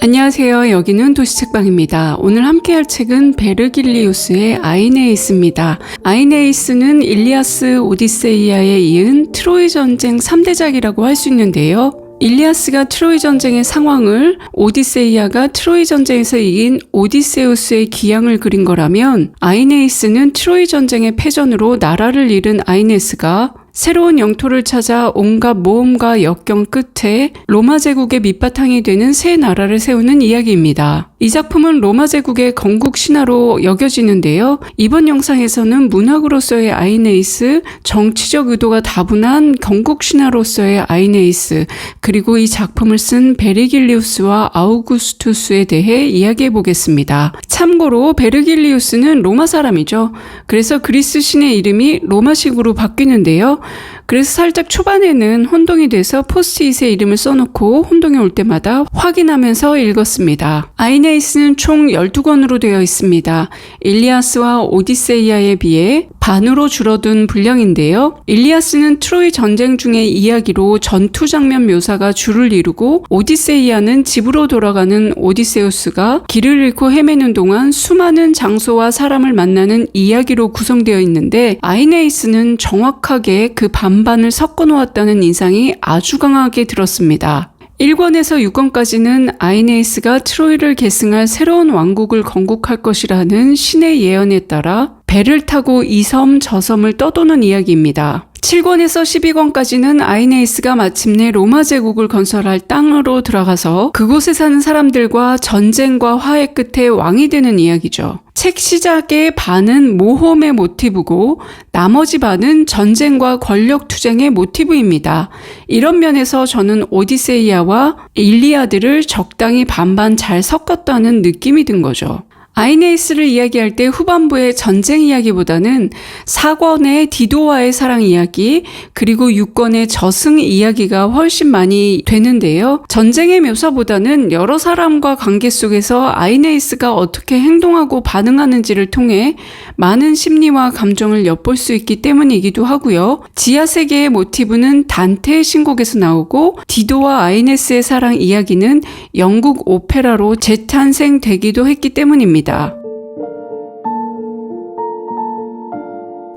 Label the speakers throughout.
Speaker 1: 안녕하세요. 여기는 도시책방입니다. 오늘 함께할 책은 베르길리우스의 아이네이스입니다. 아이네이스는 일리아스 오디세이아에 이은 트로이 전쟁 3대작이라고 할 수 있는데요. 일리아스가 트로이 전쟁의 상황을, 오디세이아가 트로이 전쟁에서 이긴 오디세우스의 기양을 그린 거라면, 아이네이스는 트로이 전쟁의 패전으로 나라를 잃은 아이네스가 새로운 영토를 찾아 온갖 모험과 역경 끝에 로마 제국의 밑바탕이 되는 새 나라를 세우는 이야기입니다. 이 작품은 로마 제국의 건국 신화로 여겨지는데요. 이번 영상에서는 문학으로서의 아이네이스, 정치적 의도가 다분한 건국 신화로서의 아이네이스, 그리고 이 작품을 쓴 베르길리우스와 아우구스투스에 대해 이야기해 보겠습니다. 참고로 베르길리우스는 로마 사람이죠. 그래서 그리스 신의 이름이 로마식으로 바뀌는데요. 그래서 살짝 초반에는 혼동이 돼서 포스트잇에 이름을 써놓고 혼동이 올 때마다 확인하면서 읽었습니다. 아이네이스는 총 12권으로 되어 있습니다. 일리아스와 오디세이아에 비해 반으로 줄어든 분량인데요. 일리아스는 트로이 전쟁 중의 이야기로 전투 장면 묘사가 주를 이루고, 오디세이아는 집으로 돌아가는 오디세우스가 길을 잃고 헤매는 동안 수많은 장소와 사람을 만나는 이야기로 구성되어 있는데, 아이네이스는 정확하게 그 반반을 섞어 놓았다는 인상이 아주 강하게 들었습니다. 1권에서 6권까지는 아이네이스가 트로이를 계승할 새로운 왕국을 건국할 것이라는 신의 예언에 따라 배를 타고 이 섬 저 섬을 떠도는 이야기입니다. 7권에서 12권까지는 아이네이스가 마침내 로마 제국을 건설할 땅으로 들어가서 그곳에 사는 사람들과 전쟁과 화해 끝에 왕이 되는 이야기죠. 책 시작의 반은 모험의 모티브고 나머지 반은 전쟁과 권력 투쟁의 모티브입니다. 이런 면에서 저는 오디세이아와 일리아드를 적당히 반반 잘 섞었다는 느낌이 든 거죠. 아이네이스를 이야기할 때 후반부의 전쟁 이야기보다는 4권의 디도와의 사랑 이야기, 그리고 6권의 저승 이야기가 훨씬 많이 되는데요. 전쟁의 묘사보다는 여러 사람과 관계 속에서 아이네이스가 어떻게 행동하고 반응하는지를 통해 많은 심리와 감정을 엿볼 수 있기 때문이기도 하고요. 지하 세계의 모티브는 단테의 신곡에서 나오고, 디도와 아이네스의 사랑 이야기는 영국 오페라로 재탄생되기도 했기 때문입니다.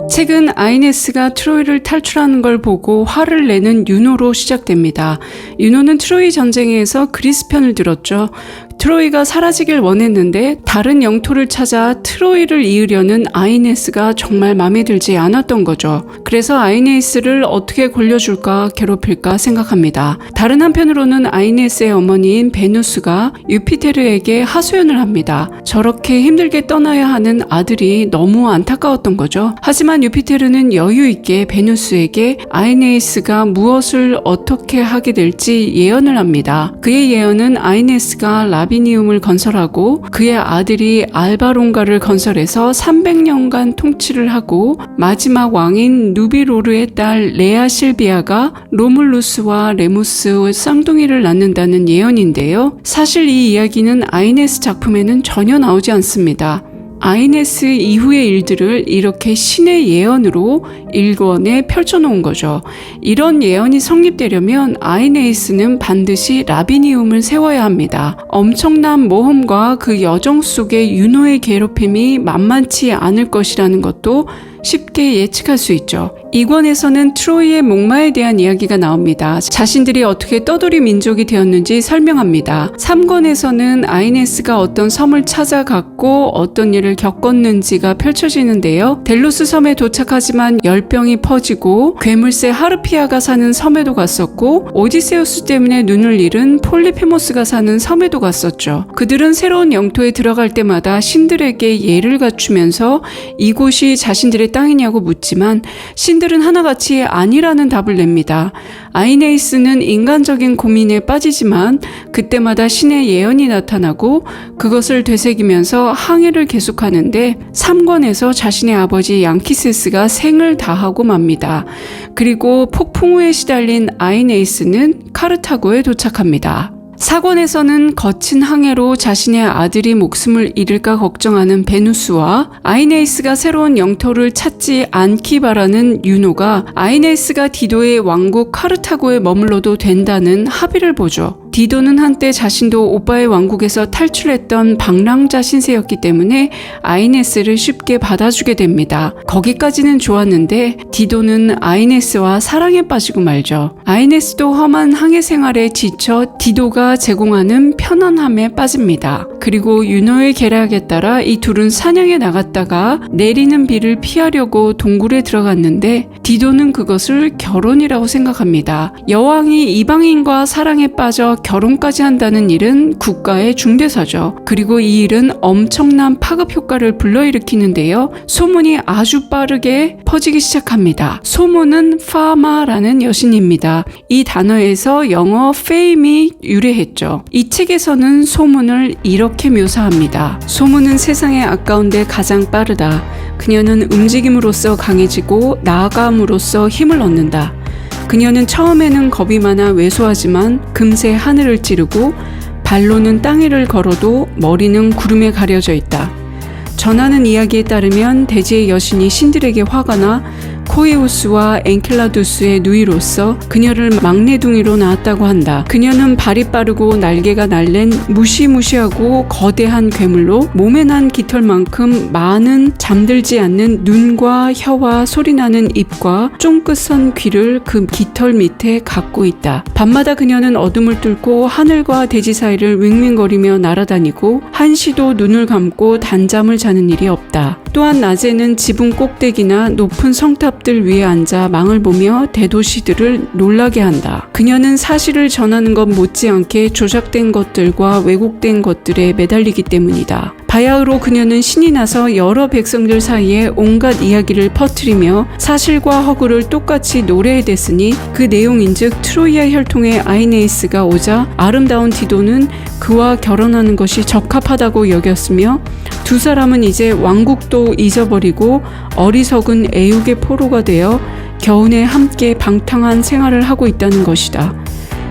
Speaker 1: 책은 아이네스가 트로이를 탈출하는 걸 보고 화를 내는 유노로 시작됩니다. 유노는 트로이 전쟁에서 그리스 편을 들었죠. 트로이가 사라지길 원했는데 다른 영토를 찾아 트로이를 이으려는 아이네스가 정말 마음에 들지 않았던 거죠. 그래서 아이네스를 어떻게 골려줄까 괴롭힐까 생각합니다. 다른 한편으로는 아이네스의 어머니인 베누스가 유피테르에게 하소연을 합니다. 저렇게 힘들게 떠나야 하는 아들이 너무 안타까웠던 거죠. 하지만 유피테르는 여유 있게 베누스에게 아이네스가 무엇을 어떻게 하게 될지 예언을 합니다. 그의 예언은 아이네스가 라비니움을 건설하고 그의 아들이 알바론가를 건설해서 300년간 통치를 하고, 마지막 왕인 누비로르의 딸 레아 실비아가 로물루스와 레무스 쌍둥이를 낳는다는 예언인데요. 사실 이 이야기는 아이네스 작품에는 전혀 나오지 않습니다. 아이네스 이후의 일들을 이렇게 신의 예언으로 1권에 펼쳐놓은 거죠. 이런 예언이 성립되려면 아이네이스는 반드시 라비니움을 세워야 합니다. 엄청난 모험과 그 여정 속의 유노의 괴롭힘이 만만치 않을 것이라는 것도 쉽게 예측할 수 있죠. 2권에서는 트로이의 목마에 대한 이야기가 나옵니다. 자신들이 어떻게 떠돌이 민족이 되었는지 설명합니다. 3권에서는 아이네스가 어떤 섬을 찾아갔고 어떤 일을 겪었는지가 펼쳐지는데요. 델로스 섬에 도착하지만 열병이 퍼지고, 괴물새 하르피아가 사는 섬에도 갔었고, 오디세우스 때문에 눈을 잃은 폴리페모스가 사는 섬에도 갔었죠. 그들은 새로운 영토에 들어갈 때마다 신들에게 예를 갖추면서 이곳이 자신들의 땅이냐고 묻지만 신들은 하나같이 아니라는 답을 냅니다. 아이네이스는 인간적인 고민에 빠지지만 그때마다 신의 예언이 나타나고 그것을 되새기면서 항해를 계속하는데, 3권에서 자신의 아버지 양키세스가 생을 다하고 맙니다. 그리고 폭풍우에 시달린 아이네이스는 카르타고에 도착합니다. 4권에서는 거친 항해로 자신의 아들이 목숨을 잃을까 걱정하는 베누스와 아이네이스가 새로운 영토를 찾지 않기 바라는 유노가 아이네이스가 디도의 왕국 카르타고에 머물러도 된다는 합의를 보죠. 디도는 한때 자신도 오빠의 왕국에서 탈출했던 방랑자 신세였기 때문에 아이네스를 쉽게 받아주게 됩니다. 거기까지는 좋았는데 디도는 아이네스와 사랑에 빠지고 말죠. 아이네스도 험한 항해 생활에 지쳐 디도가 제공하는 편안함에 빠집니다. 그리고 윤호의 계략에 따라 이 둘은 사냥에 나갔다가 내리는 비를 피하려고 동굴에 들어갔는데 디도는 그것을 결혼이라고 생각합니다. 여왕이 이방인과 사랑에 빠져 결혼까지 한다는 일은 국가의 중대사죠. 그리고 이 일은 엄청난 파급 효과를 불러일으키는데요. 소문이 아주 빠르게 퍼지기 시작합니다. 소문은 파마라는 여신입니다. 이 단어에서 영어 fame이 유래했죠. 이 책에서는 소문을 이렇게 묘사합니다. 소문은 세상에 아까운데 가장 빠르다. 그녀는 움직임으로써 강해지고 나아감으로써 힘을 얻는다. 그녀는 처음에는 겁이 많아 왜소하지만 금세 하늘을 찌르고 발로는 땅 위를 걸어도 머리는 구름에 가려져 있다. 전하는 이야기에 따르면 대지의 여신이 신들에게 화가 나 코에우스와 엔켈라두스의 누이로서 그녀를 막내둥이로 낳았다고 한다. 그녀는 발이 빠르고 날개가 날랜 무시무시하고 거대한 괴물로 몸에 난 깃털만큼 많은 잠들지 않는 눈과 혀와 소리나는 입과 쫑긋선 귀를 그 깃털 밑에 갖고 있다. 밤마다 그녀는 어둠을 뚫고 하늘과 대지 사이를 윙윙거리며 날아다니고 한시도 눈을 감고 단잠을 자는 일이 없다. 또한 낮에는 지붕 꼭대기나 높은 성탑들 위에 앉아 망을 보며 대도시들을 놀라게 한다. 그녀는 사실을 전하는 것 못지않게 조작된 것들과 왜곡된 것들에 매달리기 때문이다. 바야흐로 그녀는 신이 나서 여러 백성들 사이에 온갖 이야기를 퍼뜨리며 사실과 허구를 똑같이 노래해댔으니 그 내용인즉 트로이아 혈통의 아이네이스가 오자 아름다운 디도는 그와 결혼하는 것이 적합하다고 여겼으며 두 사람은 이제 왕국도 잊어버리고 어리석은 애육의 포로가 되어 겨우내 함께 방탕한 생활을 하고 있다는 것이다.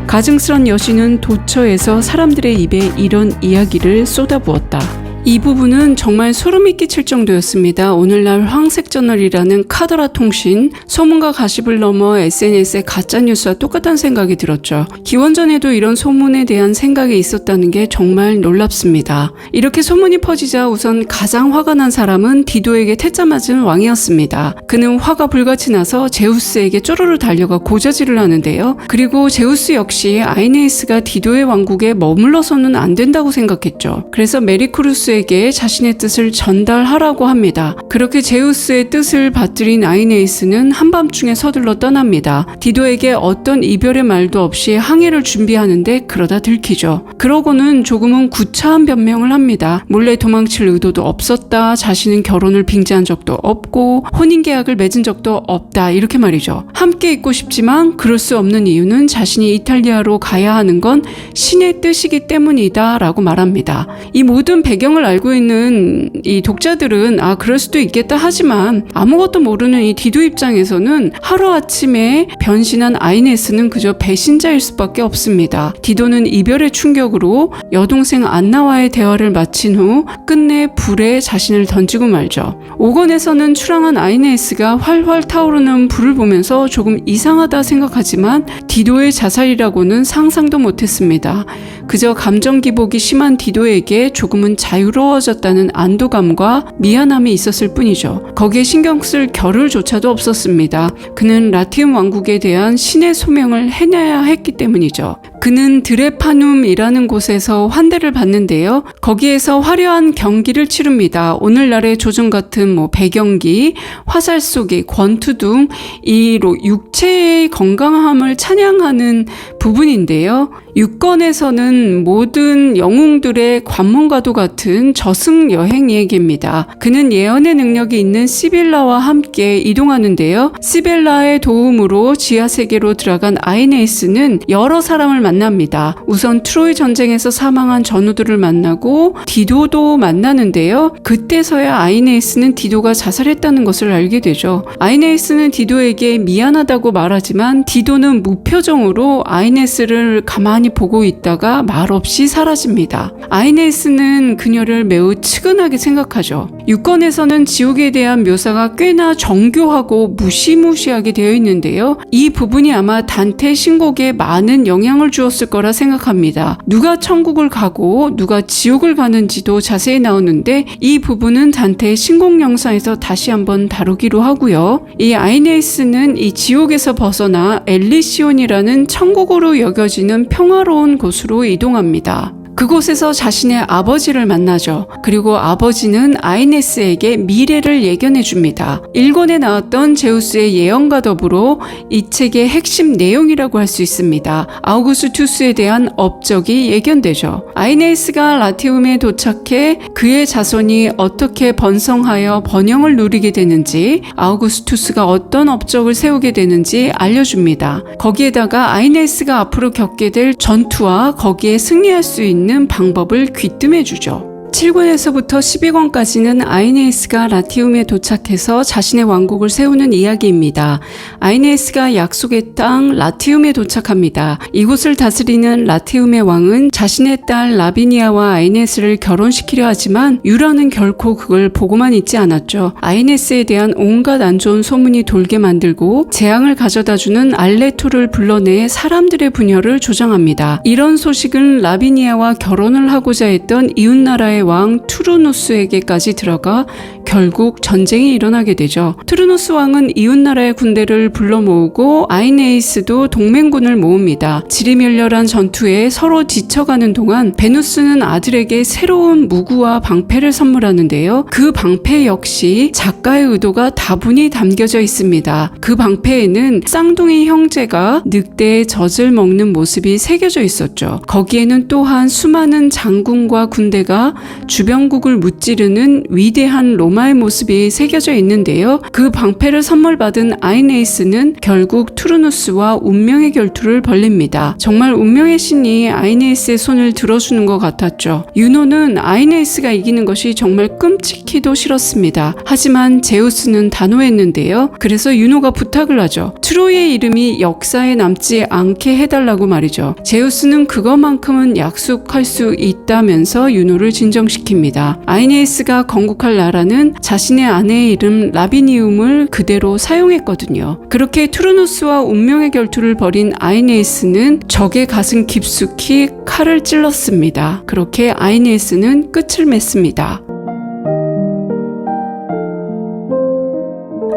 Speaker 1: 가증스런 여신은 도처에서 사람들의 입에 이런 이야기를 쏟아부었다. 이 부분은 정말 소름이 끼칠 정도였습니다. 오늘날 황색저널이라는 카더라 통신, 소문과 가십을 넘어 SNS의 가짜뉴스와 똑같다는 생각이 들었죠. 기원전에도 이런 소문에 대한 생각이 있었다는 게 정말 놀랍습니다. 이렇게 소문이 퍼지자 우선 가장 화가 난 사람은 디도에게 태자 맞은 왕이었습니다. 그는 화가 불같이 나서 제우스에게 쪼르르 달려가 고자질을 하는데요. 그리고 제우스 역시 아이네이스가 디도의 왕국에 머물러서는 안 된다고 생각했죠. 그래서 메리쿠루스 에게 자신의 뜻을 전달하라고 합니다. 그렇게 제우스의 뜻을 받들인 아이네이스는 한밤중에 서둘러 떠납니다. 디도에게 어떤 이별의 말도 없이 항해를 준비하는데 그러다 들키죠. 그러고는 조금은 구차한 변명을 합니다. 몰래 도망칠 의도도 없었다. 자신은 결혼을 빙자한 적도 없고 혼인계약을 맺은 적도 없다. 이렇게 말이죠. 함께 있고 싶지만 그럴 수 없는 이유는 자신이 이탈리아로 가야 하는 건 신의 뜻이기 때문이다 라고 말합니다. 이 모든 배경을 알고 있는 이 독자들은 그럴 수도 있겠다 하지만 아무것도 모르는 이 디도 입장에서는 하루아침에 변신한 아이네스는 그저 배신자일 수밖에 없습니다. 디도는 이별의 충격으로 여동생 안나와의 대화를 마친 후 끝내 불에 자신을 던지고 말죠. 5권에서는 출항한 아이네스가 활활 타오르는 불을 보면서 조금 이상하다 생각하지만 디도의 자살이라고는 상상도 못했습니다. 그저 감정 기복이 심한 디도에게 조금은 자유로워졌다는 안도감과 미안함이 있었을 뿐이죠. 거기에 신경 쓸 겨를조차도 없었습니다. 그는 라티움 왕국에 대한 신의 소명을 해내야 했기 때문이죠. 그는 드레파눔이라는 곳에서 환대를 받는데요. 거기에서 화려한 경기를 치릅니다. 오늘날의 조정 같은 배경기, 화살 쏘기, 권투 등 이 육체의 건강함을 찬양하는 부분인데요. 6권에서는 모든 영웅들의 관문과도 같은 저승 여행 얘기입니다. 그는 예언의 능력이 있는 시빌라와 함께 이동하는데요. 시빌라의 도움으로 지하세계로 들어간 아이네이스는 여러 사람을 만납니다. 우선 트로이 전쟁에서 사망한 전우들을 만나고 디도도 만나는데요. 그때서야 아이네이스는 디도가 자살했다는 것을 알게 되죠. 아이네이스는 디도에게 미안하다고 말하지만 디도는 무표정으로 아이네이스를 가만히 보고 있다가 말없이 사라집니다. 아이네이스는 그녀를 매우 측은하게 생각하죠. 6권에서는 지옥에 대한 묘사가 꽤나 정교하고 무시무시하게 되어 있는데요. 이 부분이 아마 단테 신곡에 많은 영향을 주었 주었을 거라 생각합니다. 누가 천국을 가고 누가 지옥을 가는지도 자세히 나오는데 이 부분은 단테의 신곡 영상에서 다시 한번 다루기로 하고요. 이 아이네이스는 이 지옥에서 벗어나 엘리시온이라는 천국으로 여겨지는 평화로운 곳으로 이동합니다. 그곳에서 자신의 아버지를 만나죠. 그리고 아버지는 아이네스에게 미래를 예견해 줍니다. 1권에 나왔던 제우스의 예언과 더불어 이 책의 핵심 내용이라고 할 수 있습니다. 아우구스투스에 대한 업적이 예견되죠. 아이네스가 라티움에 도착해 그의 자손이 어떻게 번성하여 번영을 누리게 되는지, 아우구스투스가 어떤 업적을 세우게 되는지 알려줍니다. 거기에다가 아이네스가 앞으로 겪게 될 전투와 거기에 승리할 수 있는 방법을 귀뜸해주죠. 7권에서부터 12권까지는 아이네이스가 라티움에 도착해서 자신의 왕국을 세우는 이야기입니다. 아이네이스가 약속의 땅 라티움에 도착합니다. 이곳을 다스리는 라티움의 왕은 자신의 딸 라비니아와 아이네스를 결혼시키려 하지만 유라는 결코 그걸 보고만 있지 않았죠. 아이네스에 대한 온갖 안 좋은 소문이 돌게 만들고 재앙을 가져다주는 알레토를 불러내 사람들의 분열을 조장합니다. 이런 소식은 라비니아와 결혼을 하고자 했던 이웃나라의 왕 투르누스에게까지 들어가 결국 전쟁이 일어나게 되죠. 투르누스 왕은 이웃나라의 군대를 불러 모으고 아이네이스도 동맹군을 모읍니다. 지리멸렬한 전투에 서로 지쳐가는 동안 베누스는 아들에게 새로운 무구와 방패를 선물하는데요. 그 방패 역시 작가의 의도가 다분히 담겨져 있습니다. 그 방패에는 쌍둥이 형제가 늑대의 젖을 먹는 모습이 새겨져 있었죠. 거기에는 또한 수많은 장군과 군대가 주변국을 무찌르는 위대한 로마의 모습이 새겨져 있는데요. 그 방패를 선물 받은 아이네이스는 결국 투르누스와 운명의 결투를 벌립니다. 정말 운명의 신이 아이네이스의 손을 들어주는 것 같았죠. 유노는 아이네이스가 이기는 것이 정말 끔찍히도 싫었습니다. 하지만 제우스는 단호했는데요. 그래서 유노가 부탁을 하죠. 트로이의 이름이 역사에 남지 않게 해달라고 말이죠. 제우스는 그것만큼은 약속할 수 있다면서 유노를 진정시킵니다. 아이네이스가 건국할 나라는 자신의 아내의 이름 라비니움을 그대로 사용했거든요. 그렇게 투르누스와 운명의 결투를 벌인 아이네이스는 적의 가슴 깊숙이 칼을 찔렀습니다. 그렇게 아이네이스는 끝을 맺습니다.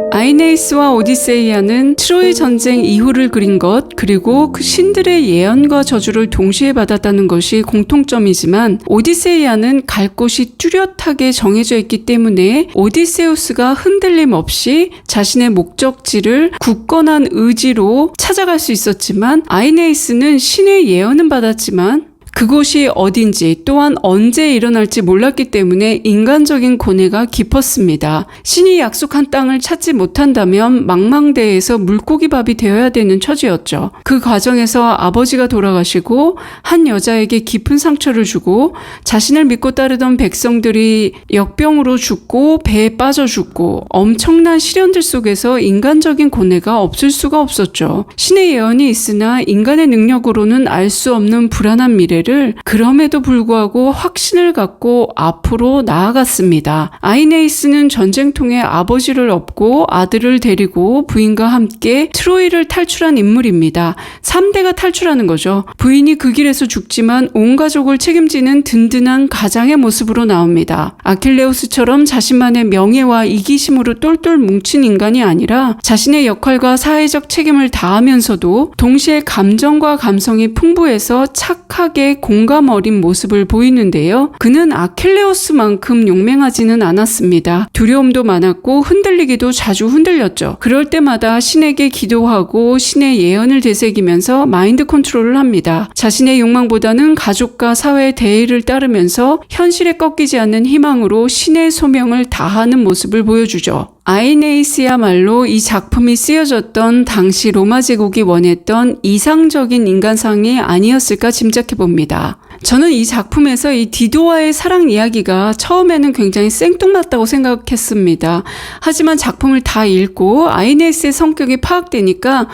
Speaker 1: 아이네이스와 오디세이아는 트로이 전쟁 이후를 그린 것, 그리고 그 신들의 예언과 저주를 동시에 받았다는 것이 공통점이지만 오디세이아는 갈 곳이 뚜렷하게 정해져 있기 때문에 오디세우스가 흔들림 없이 자신의 목적지를 굳건한 의지로 찾아갈 수 있었지만, 아이네이스는 신의 예언은 받았지만 그곳이 어딘지 또한 언제 일어날지 몰랐기 때문에 인간적인 고뇌가 깊었습니다. 신이 약속한 땅을 찾지 못한다면 망망대해에서 물고기밥이 되어야 되는 처지였죠. 그 과정에서 아버지가 돌아가시고 한 여자에게 깊은 상처를 주고 자신을 믿고 따르던 백성들이 역병으로 죽고 배에 빠져 죽고 엄청난 시련들 속에서 인간적인 고뇌가 없을 수가 없었죠. 신의 예언이 있으나 인간의 능력으로는 알 수 없는 불안한 미래를 그럼에도 불구하고 확신을 갖고 앞으로 나아갔습니다. 아이네이스는 전쟁통에 아버지를 업고 아들을 데리고 부인과 함께 트로이를 탈출한 인물입니다. 3대가 탈출하는 거죠. 부인이 그 길에서 죽지만 온 가족을 책임지는 든든한 가장의 모습으로 나옵니다. 아킬레우스처럼 자신만의 명예와 이기심으로 똘똘 뭉친 인간이 아니라 자신의 역할과 사회적 책임을 다하면서도 동시에 감정과 감성이 풍부해서 착하게 공감 어린 모습을 보이는데요. 그는 아킬레우스만큼 용맹하지는 않았습니다. 두려움도 많았고 흔들리기도 자주 흔들렸죠. 그럴 때마다 신에게 기도하고 신의 예언을 되새기면서 마인드 컨트롤을 합니다. 자신의 욕망보다는 가족과 사회의 대의를 따르면서 현실에 꺾이지 않는 희망으로 신의 소명을 다하는 모습을 보여주죠. 아이네이스야말로 이 작품이 쓰여졌던 당시 로마 제국이 원했던 이상적인 인간상이 아니었을까 짐작해봅니다. 저는 이 작품에서 이 디도와의 사랑 이야기가 처음에는 굉장히 생뚱맞다고 생각했습니다. 하지만 작품을 다 읽고 아이네이스의 성격이 파악되니까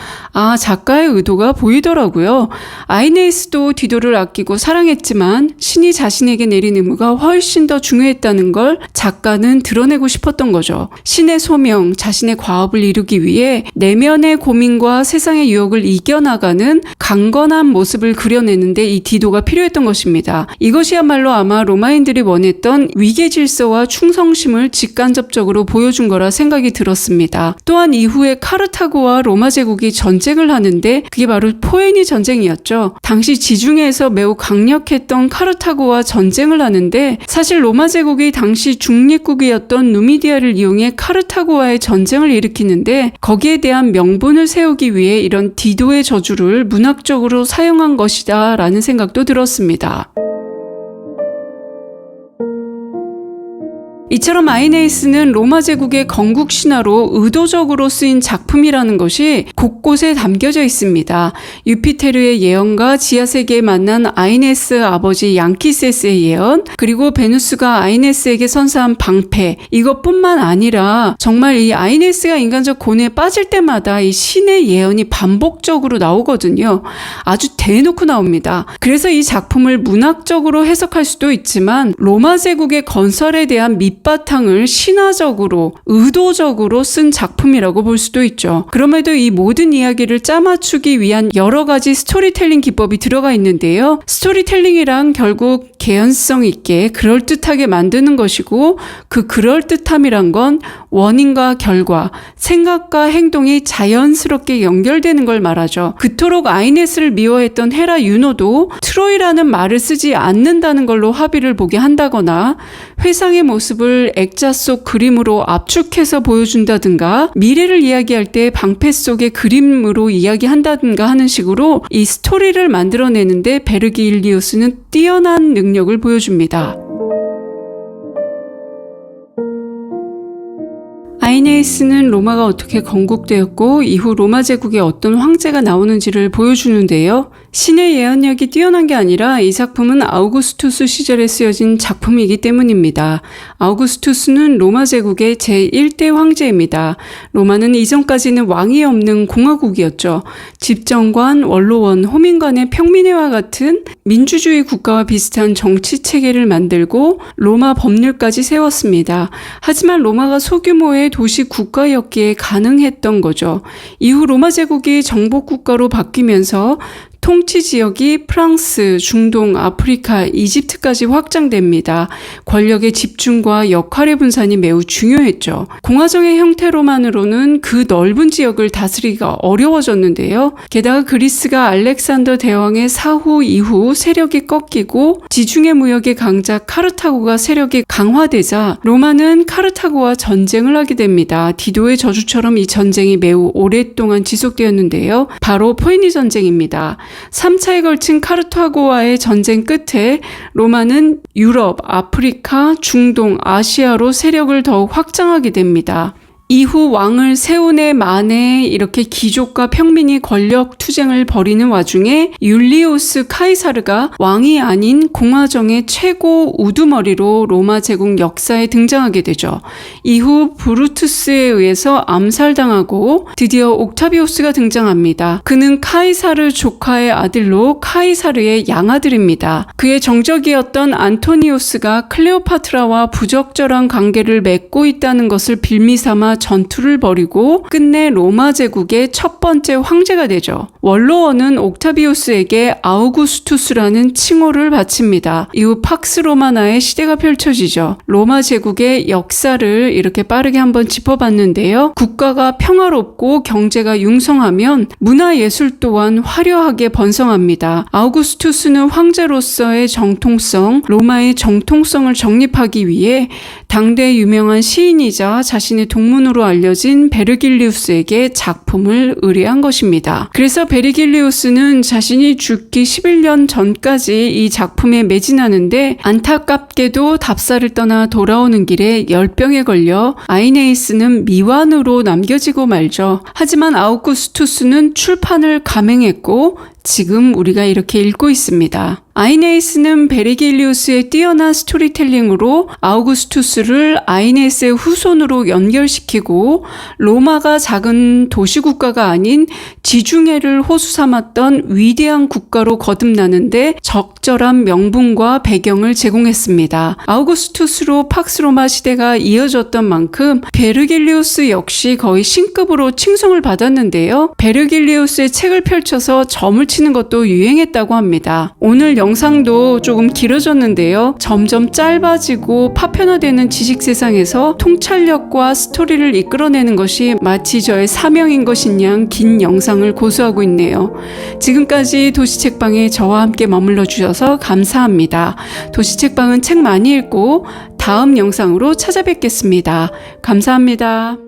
Speaker 1: 작가의 의도가 보이더라고요. 아이네이스도 디도를 아끼고 사랑했지만 신이 자신에게 내린 의무가 훨씬 더 중요했다는 걸 작가는 드러내고 싶었던 거죠. 신의 소명, 자신의 과업을 이루기 위해 내면의 고민과 세상의 유혹을 이겨나가는 강건한 모습을 그려내는데 이 디도가 필요했던 것입니다. 이것이야말로 아마 로마인들이 원했던 위계 질서와 충성심을 직간접적으로 보여준 거라 생각이 들었습니다. 또한 이후에 카르타고와 로마 제국이 전쟁을 하는데 그게 바로 포에니 전쟁이었죠. 당시 지중해에서 매우 강력했던 카르타고와 전쟁을 하는데 사실 로마 제국이 당시 중립국이었던 누미디아를 이용해 카르타고와의 전쟁을 일으키는데 거기에 대한 명분을 세우기 위해 이런 디도의 저주를 문학적으로 사용한 것이다 라는 생각도 들었습니다. 이처럼 아이네이스는 로마 제국의 건국 신화로 의도적으로 쓰인 작품이라는 것이 곳곳에 담겨져 있습니다. 유피테르의 예언과 지하세계에 만난 아이네스 아버지 양키세스의 예언, 그리고 베누스가 아이네스에게 선사한 방패, 이것뿐만 아니라 정말 이 아이네스가 인간적 고뇌에 빠질 때마다 이 신의 예언이 반복적으로 나오거든요. 아주 대놓고 나옵니다. 그래서 이 작품을 문학적으로 해석할 수도 있지만 로마 제국의 건설에 대한 밑바탕을 신화적으로 의도적으로 쓴 작품이라고 볼 수도 있죠. 그럼에도 이 모든 이야기를 짜맞추기 위한 여러 가지 스토리텔링 기법이 들어가 있는데요. 스토리텔링이란 결국 개연성 있게 그럴듯하게 만드는 것이고 그 그럴듯함이란 건 원인과 결과, 생각과 행동이 자연스럽게 연결되는 걸 말하죠. 그토록 아이네스를 미워했던 헤라 유노도 트로이라는 말을 쓰지 않는다는 걸로 합의를 보게 한다거나 회상의 모습을 액자 속 그림으로 압축해서 보여준다든가 미래를 이야기할 때 방패 속의 그림으로 이야기한다든가 하는 식으로 이 스토리를 만들어내는데 베르길리우스는 뛰어난 능력을 보여줍니다. 아이네이스는 로마가 어떻게 건국되었고 이후 로마 제국에 어떤 황제가 나오는지를 보여주는데요. 신의 예언력이 뛰어난 게 아니라 이 작품은 아우구스투스 시절에 쓰여진 작품이기 때문입니다. 아우구스투스는 로마 제국의 제1대 황제입니다. 로마는 이전까지는 왕이 없는 공화국이었죠. 집정관, 원로원, 호민관의 평민회와 같은 민주주의 국가와 비슷한 정치 체계를 만들고 로마 법률까지 세웠습니다. 하지만 로마가 소규모의 도시 국가였기에 가능했던 거죠. 이후 로마 제국이 정복 국가로 바뀌면서 통치 지역이 프랑스, 중동, 아프리카, 이집트까지 확장됩니다. 권력의 집중과 역할의 분산이 매우 중요했죠. 공화정의 형태로만으로는 그 넓은 지역을 다스리기가 어려워졌는데요. 게다가 그리스가 알렉산더 대왕의 사후 이후 세력이 꺾이고 지중해 무역의 강자 카르타고가 세력이 강화되자 로마는 카르타고와 전쟁을 하게 됩니다. 디도의 저주처럼 이 전쟁이 매우 오랫동안 지속되었는데요. 바로 포에니 전쟁입니다. 3차에 걸친 카르타고와의 전쟁 끝에 로마는 유럽, 아프리카, 중동, 아시아로 세력을 더욱 확장하게 됩니다. 이후 왕을 세운에 만에 이렇게 귀족과 평민이 권력 투쟁을 벌이는 와중에 율리우스 카이사르가 왕이 아닌 공화정의 최고 우두머리로 로마 제국 역사에 등장하게 되죠. 이후 브루투스에 의해서 암살당하고 드디어 옥타비우스가 등장합니다. 그는 카이사르 조카의 아들로 카이사르의 양아들입니다. 그의 정적이었던 안토니우스가 클레오파트라와 부적절한 관계를 맺고 있다는 것을 빌미삼아 전투를 벌이고 끝내 로마 제국의 첫 번째 황제가 되죠. 원로원은 옥타비우스에게 아우구스투스라는 칭호를 바칩니다. 이후 팍스 로마나의 시대가 펼쳐지죠. 로마 제국의 역사를 이렇게 빠르게 한번 짚어봤는데요. 국가가 평화롭고 경제가 융성하면 문화예술 또한 화려하게 번성합니다. 아우구스투스는 황제로서의 정통성, 로마의 정통성을 정립하기 위해 당대 유명한 시인이자 자신의 동문으로 알려진 베르길리우스에게 작품을 의뢰한 것입니다. 그래서 베르길리우스는 자신이 죽기 11년 전까지 이 작품에 매진하는데 안타깝게도 답사를 떠나 돌아오는 길에 열병에 걸려 아이네이스는 미완으로 남겨지고 말죠. 하지만 아우구스투스는 출판을 감행했고 지금 우리가 이렇게 읽고 있습니다. 아이네이스는 베르길리우스의 뛰어난 스토리텔링으로 아우구스투스를 아이네스의 후손으로 연결시키고 로마가 작은 도시국가가 아닌 지중해를 호수 삼았던 위대한 국가로 거듭나는데 적절한 명분과 배경을 제공했습니다. 아우구스투스로 팍스로마 시대가 이어졌던 만큼 베르길리우스 역시 거의 신급으로 칭송을 받았는데요. 베르길리우스의 책을 펼쳐서 점을 치는 것도 유행했다고 합니다. 오늘 영상도 조금 길어졌는데요. 점점 짧아지고 파편화되는 지식 세상에서 통찰력과 스토리를 이끌어내는 것이 마치 저의 사명인 것인 양 긴 영상을 고수하고 있네요. 지금까지 도시책방에 저와 함께 머물러 주셔서 감사합니다. 도시책방은 책 많이 읽고 다음 영상으로 찾아뵙겠습니다. 감사합니다.